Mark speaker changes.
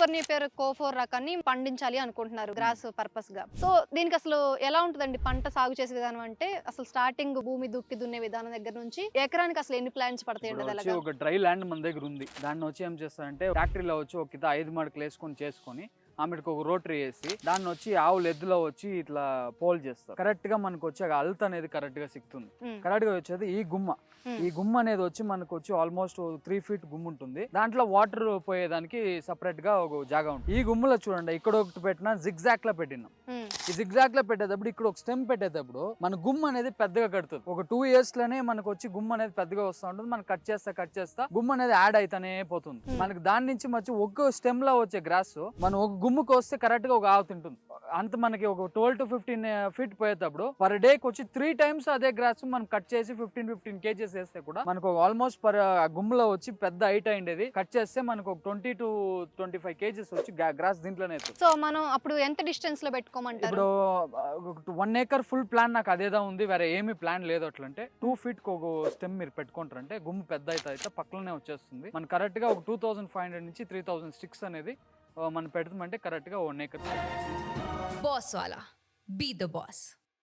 Speaker 1: కోఫోర్ Napier కోఫోర్ రకాన్ని పండించాలి అనుకుంటున్నారు గ్రాస్ పర్పస్ గా. సో దీనికి అసలు ఎలా ఉంటుందండి పంట సాగు చేసే విధానం అంటే? అసలు స్టార్టింగ్ భూమి దుక్కి దున్నే విధానం దగ్గర నుంచి ఎకరానికి అసలు ఎన్ని ప్లాంట్స్ పడతాయండి?
Speaker 2: ఇప్పుడు
Speaker 1: అది
Speaker 2: వచ్చి
Speaker 1: ఎలాగా?
Speaker 2: ఒక డ్రై ల్యాండ్ మన దగ్గర ఉంది. దాన్ని వచ్చి ఏం చేస్తారంటే ఫ్యాక్టరీలో వచ్చి ఒక 5 మడకలు వేసుకొని చేసుకొని ఆమెకు ఒక రోటరీ వేసి దాన్ని వచ్చి ఆవులు ఎద్దులో వచ్చి ఇట్లా పోల్ చేస్తారు. కరెక్ట్ గా మనకు వచ్చి అల్త్ అనేది కరెక్ట్ గా సిక్తుంది. కరెక్ట్ గా వచ్చేది ఈ గుమ్మ. ఈ గుమ్మ అనేది వచ్చి మనకు వచ్చి ఆల్మోస్ట్ 3 ఫీట్ గుమ్మ ఉంటుంది. దాంట్లో వాటర్ పోయేదానికి సపరేట్ గా ఒక జాగా ఉంటుంది. ఈ గుమ్మలో చూడండి ఇక్కడ ఒకటి పెట్టినా జిగ్జాక్ లా పెట్టినాం. ఈ జిగ్జాక్ లా పెట్టేటప్పుడు ఇక్కడ ఒక స్టెమ్ పెట్టేటప్పుడు మన గుమ్మ అనేది పెద్దగా కడుతుంది. ఒక 2 years లోనే మనకు వచ్చి గుమ్మ అనేది పెద్దగా వస్తూ ఉంటుంది. మనం కట్ చేస్తా గుమ్మ అనేది యాడ్ అయితేనే పోతుంది. మనకి దాని నుంచి వచ్చి ఒక్క స్టెమ్ లో వచ్చే గ్రాస్ మనం ఒక గుమ్మకి వస్తే కరెక్ట్ గా ఒక ఆవు తింటుంది. అంత మనకి ఒక 12 to 15 feet పోయేటప్పుడు పర్ డేకి వచ్చి 3 times అదే గ్రాస్ మనం కట్ చేసి 15 kgs వేస్తే కూడా మనకు ఆల్మోస్ట్ పర్ గుమ్మలో వచ్చి పెద్ద హైట్ అయిండేది కట్ చేస్తే మనకు ఒక 20 to 25 kgs వచ్చి గ్రాస్ దీంట్లోనే.
Speaker 1: సో మనం అప్పుడు ఎంత డిస్టెన్స్ లో పెట్టుకోమంటారు?
Speaker 2: ఇప్పుడు 1 acre ఫుల్ ప్లాన్ నాకు అదేదా ఉంది, వేరే ఏమి ప్లాన్ లేదు. అట్లంటే 2 feet ఒక స్టెమ్ మీరు పెట్టుకుంటారంటే గుమ్మ పెద్ద అయితే పక్కనే వచ్చేస్తుంది. మన కరెక్ట్ గా ఒక 2500 నుంచి 3000 sticks అనేది మనం పెడతామంటే కరెక్ట్ గా 1 acre.
Speaker 3: Boss Wala. Be the boss.